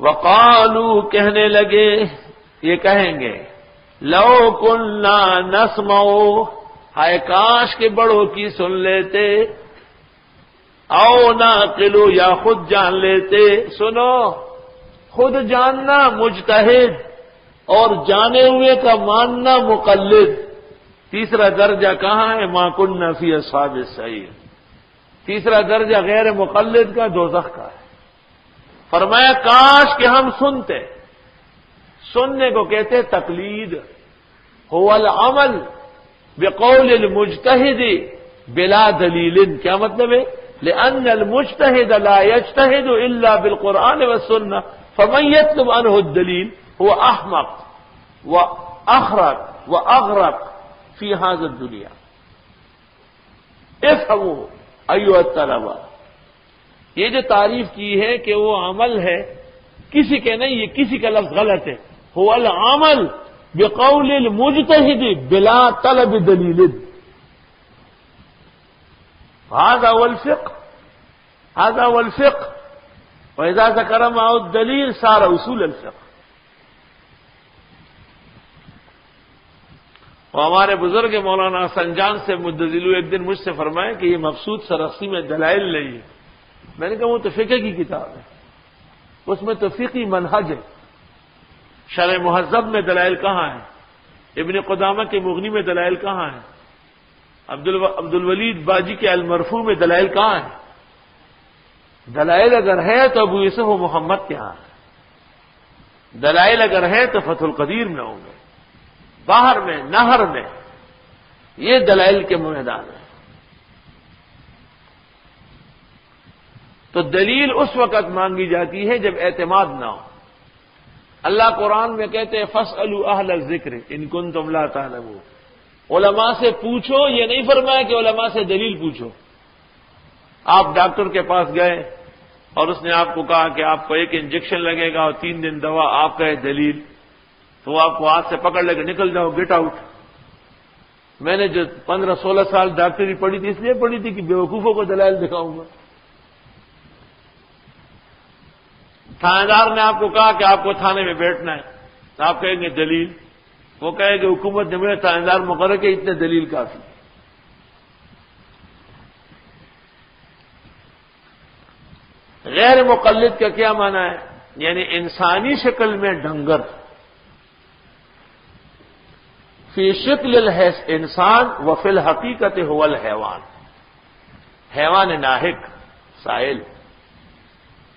وقالو کہنے لگے، یہ کہیں گے، لو کننا نسمع، ہائے کاش کے بڑوں کی سن لیتے، او نعقل، یا خود جان لیتے۔ سنو، خود جاننا مجتہد اور جانے ہوئے کا ماننا مقلد، تیسرا درجہ کہاں ہے؟ ما کننا فی اصحاب السعیر، تیسرا درجہ غیر مقلد کا دوزخ کا ہے۔ فرمایا کاش کہ ہم سنتے، سننے کو کہتے تقلید، هو العمل بقول المجتہد بلا دلیل، کیا مطلب ہے؟ لأن المجتہد لا يجتہد الا بالقرآن والسنہ، فمن يطلب عنه الدلیل هو احمق واخرق واغرق فی هذه الدنیا۔ افهموا ایھا الطلبہ، یہ جو تعریف کی ہے کہ وہ عمل ہے، کسی کے نہیں، یہ کسی کا لفظ غلط ہے، هو العمل بقول المجتہد بلا طلب دلیل، هذا هو الفقه، هذا هو الفقه، وإذا ذكر معه الدليل صار اصول الفقه۔ اور ہمارے بزرگ مولانا سنجان سے مدذلو ایک دن مجھ سے فرمائے کہ یہ مبسوط سرخسی میں دلائل نہیں ہے۔ میں نے کہا وہ تو فقہ کی کتاب ہے، اس میں تو فقہی منہج ہے۔ شرح مہذب میں دلائل کہاں ہے؟ ابن قدامہ کے مغنی میں دلائل کہاں ہے؟ عبد الولید باجی کے المرفوع میں دلائل کہاں ہے؟ دلائل اگر ہے تو ابو یوسف و محمد کے ہاں ہے، دلائل اگر ہے تو فتح القدیر میں ہوں گے، باہر میں، نہر میں، یہ دلائل کے میدان ہے۔ تو دلیل اس وقت مانگی جاتی ہے جب اعتماد نہ ہو۔ اللہ قرآن میں کہتے ہیں فاسألوا اہل الذکر ان کنتم لا تعلمون، علماء سے پوچھو، یہ نہیں فرمایا کہ علماء سے دلیل پوچھو۔ آپ ڈاکٹر کے پاس گئے اور اس نے آپ کو کہا کہ آپ کو ایک انجیکشن لگے گا اور 3 دن دوا، آپ کہے دلیل، تو آپ کو ہاتھ سے پکڑ لے کے نکل جاؤ، گیٹ آؤٹ۔ میں نے جو 15-16 سال ڈاکٹری پڑھی تھی، اس لیے پڑھی تھی کہ بیوقوفوں کو دلائل دکھاؤں گا۔ تھانے دار نے آپ کو کہا کہ آپ کو تھانے میں بیٹھنا ہے، تو آپ کہیں گے دلیل، وہ کہے کہ حکومت نے میرے تھانے دار مقرر کے اتنے دلیل کافی۔ غیر مقلد کا کیا معنی ہے؟ یعنی انسانی شکل میں ڈنگر، فی شکل انسان وفی الحقیقت هو الحیوان، حیوان ناہق سائل،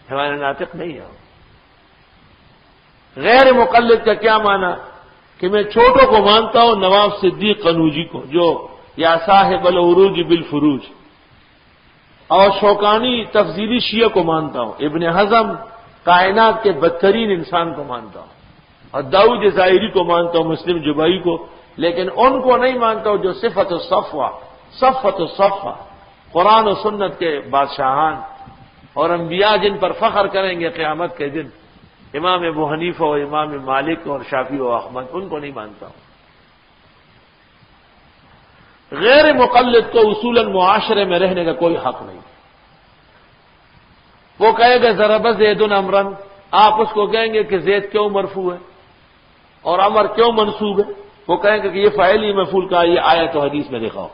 حیوان ناطق نہیں ہے۔ غیر مقلد کا کیا معنی؟ کہ میں چھوٹوں کو مانتا ہوں، نواب صدیق قنوجی کو، جو یا صاحب العروج بالفروج، اور شوکانی تفضیلی شیعہ کو مانتا ہوں، ابن حزم کائنات کے بدترین انسان کو مانتا ہوں، اور داؤد ظاہری کو مانتا ہوں، مسلم جبائی کو، لیکن ان کو نہیں مانتا ہوں جو صفت الصفوہ قرآن و سنت کے بادشاہان اور انبیاء جن پر فخر کریں گے قیامت کے دن، امام ابو حنیفہ اور امام مالک اور شافعی و احمد، ان کو نہیں مانتا ہوں۔ غیر مقلد کو اصولاً معاشرے میں رہنے کا کوئی حق نہیں۔ وہ کہے گا ضرب زید امرن، آپ اس کو کہیں گے کہ زید کیوں مرفوع ہے اور امر کیوں منصوب ہے؟ وہ کہیں گے کہ یہ فاعل ہی مفعول کا، یہ آیت و حدیث میں دکھاؤ،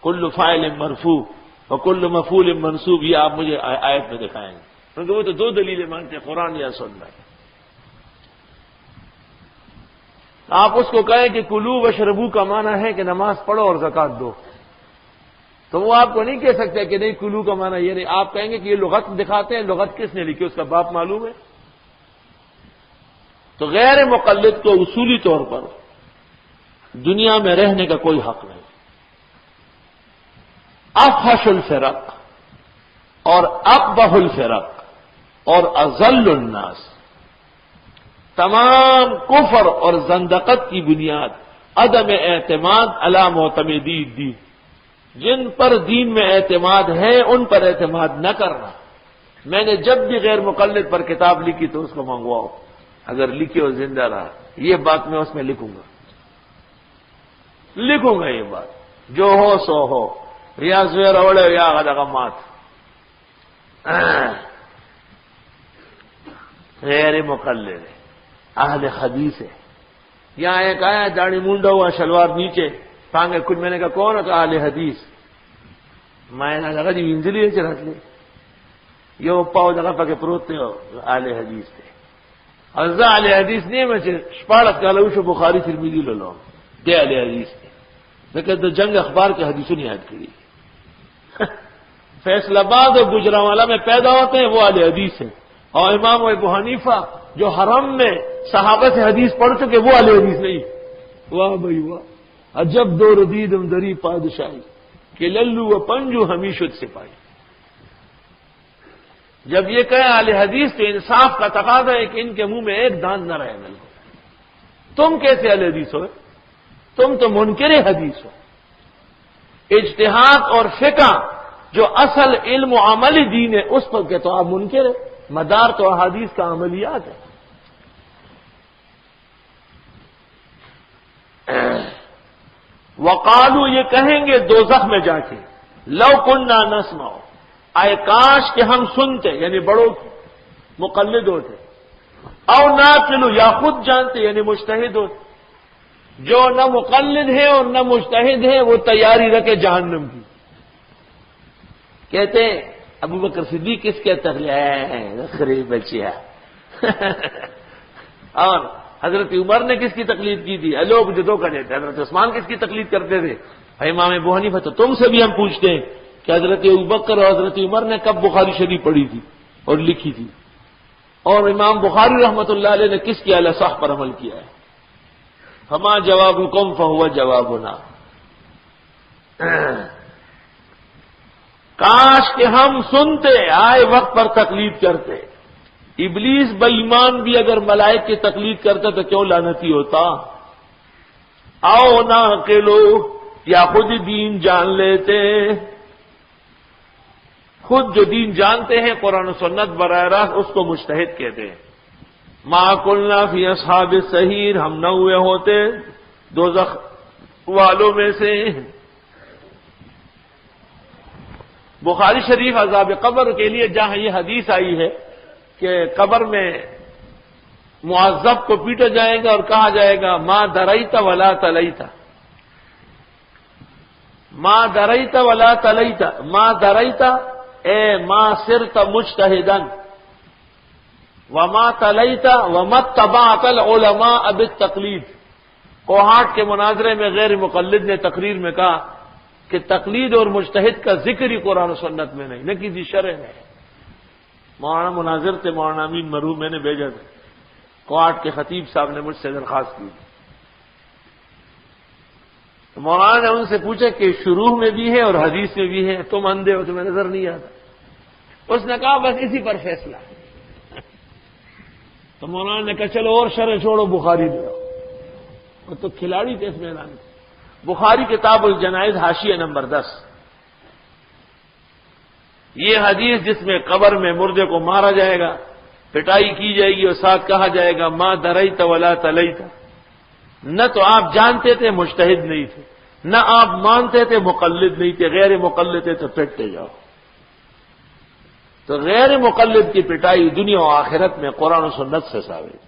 کل فاعل مرفوع اور کل مفعول منصوب، یہ آپ مجھے آیت میں دکھائیں گے، کیونکہ وہ تو 2 دلیلیں مانتے ہیں، قرآن یا سنت۔ آپ اس کو کہیں کہ کلو وشربو کا معنی ہے کہ نماز پڑھو اور زکات دو، تو وہ آپ کو نہیں کہہ سکتے کہ نہیں کلو کا معنی یہ نہیں، آپ کہیں گے کہ یہ لغت دکھاتے ہیں، لغت کس نے لکھی، اس کا باپ معلوم ہے؟ تو غیر مقلد کو اصولی طور پر دنیا میں رہنے کا کوئی حق نہیں۔ افحش الفرق اور اقبح الفرق اور اذل الناس، تمام کفر اور زندقت کی بنیاد عدم اعتماد علی معتمدی الدین، جن پر دین میں اعتماد ہے ان پر اعتماد نہ کرنا۔ میں نے جب بھی غیر مقلد پر کتاب لکھی تو اس کو منگواؤ، اگر لکھی اور زندہ رہا، یہ بات میں اس میں لکھوں گا یہ بات، جو ہو سو ہو، ریاض روڑے یا غدغمات۔ غیر مقلد ہے، اہل حدیث ہے۔ یہاں ایک آیا داڑھی مونڈا ہوا، شلوار نیچے، ٹانگے کچھ، میں نے کہا کون ہے؟ اہل حدیث۔ میں نے لگا جی انجلی ہے چرات لے یہ پاؤ جگہ پہ پروتے ہو اہل حدیث تھے۔ ازا اہل حدیث نہیں میں شپاڑت کا لوش بخاری ترمذی لو لو دے اہل حدیث تھے۔ میں کہتا جنگ اخبار کے حدیثوں نے یاد کری۔ فیصل آباد اور گجرانوالہ میں پیدا ہوتے ہیں وہ اہل حدیث ہیں، اور امام ابو حنیفہ جو حرم میں صحابہ سے حدیث پڑھ چکے وہ اہل حدیث نہیں۔ واہ بھائی واہ، عجب دور دیدم دری پادشاہی کہ للو و پنجو ہمیشد سپاہی۔ جب یہ کہے اہل حدیث تو انصاف کا تقاضا ہے کہ ان کے منہ میں ایک دان نہ رہے نل۔ تم کیسے اہل حدیث ہو؟ تم تو منکر حدیث ہو۔ اجتہاد اور فقہ جو اصل علم و عملی دین ہے اس پر کہ تو آپ منکر ہے، مدار تو احادیث کا عملیات ہے۔ وقالو یہ کہیں گے دوزخ میں جا کے، لو کننا نسمع، آئے کاش کہ ہم سنتے، یعنی بڑوں مقلد ہوتے، او ناقلو یا خود جانتے یعنی مجتہد ہوتے۔ جو نہ مقلد ہے اور نہ مجتہد ہے وہ تیاری رکھے جہنم کی۔ کہتے ہیں ابو بکر صدیق کس کے تقلید بچیا اور حضرت عمر نے کس کی تقلید کی تھی؟ لوگ جو دھوکہ دیتے، حضرت عثمان کس کی تقلید کرتے تھے؟ امام ابو حنیفہ۔ تو تم سے بھی ہم پوچھتے ہیں کہ حضرت ابوبکر اور حضرت عمر نے کب بخاری شریف پڑھی تھی اور لکھی تھی، اور امام بخاری رحمۃ اللہ علیہ نے کس کی اعلی صح پر عمل کیا ہے؟ فما جوابکم فہو جوابنا۔ کاش کہ ہم سنتے، آئے وقت پر تقلید کرتے۔ ابلیس بےایمان بھی اگر ملائک کی تقلید کرتا تو کیوں لعنتی ہوتا؟ آؤ نہ اکیلو، یا خود دین جان لیتے۔ خود جو دین جانتے ہیں قرآن و سنت براہ راست اس کو مجتہد کہتے ہیں۔ ما قلنا فی اصحاب السعیر، ہم نہ ہوئے ہوتے دوزخ والوں میں سے۔ بخاری شریف عذاب قبر کے لیے جہاں یہ حدیث آئی ہے کہ قبر میں معذب کو پیٹا جائے گا اور کہا جائے گا ما دریت ولا تلیت، ما دریت ولا تلیت، ما دریت اے ما صرت مجتہدا وما تلیت وما اتبعت العلماء بالتقلید۔ کوہاٹ کے مناظرے میں غیر مقلد نے تقریر میں کہا کہ تقلید اور مجتہد کا ذکر ہی قرآن و سنت میں نہیں، نہ کسی شرح میں۔ مولانا مناظر تھے، مولانا امین مرحوم، میں نے بھیجا تھا، کوہاٹ کے خطیب صاحب نے مجھ سے درخواست کی۔ تو مولانا نے ان سے پوچھا کہ شروع میں بھی ہے اور حدیث میں بھی ہے، تم اندھے ہو تمہیں نظر نہیں آتا؟ اس نے کہا بس اسی پر فیصلہ۔ تو مولانا نے کہا چلو اور شرح چھوڑو، بخاری لے آؤ۔ وہ تو کھلاڑی تھے اس میدان میں۔ بخاری کتاب الجنائز حاشیہ نمبر 10، یہ حدیث جس میں قبر میں مردے کو مارا جائے گا، پٹائی کی جائے گی اور ساتھ کہا جائے گا ما دریت ولا تلیت، نہ تو آپ جانتے تھے مجتہد نہیں تھے، نہ آپ مانتے تھے مقلد نہیں تھے، غیر مقلد تھے تو پٹتے جاؤ۔ تو غیر مقلد کی پٹائی دنیا و آخرت میں قرآن و سنت سے ثابت۔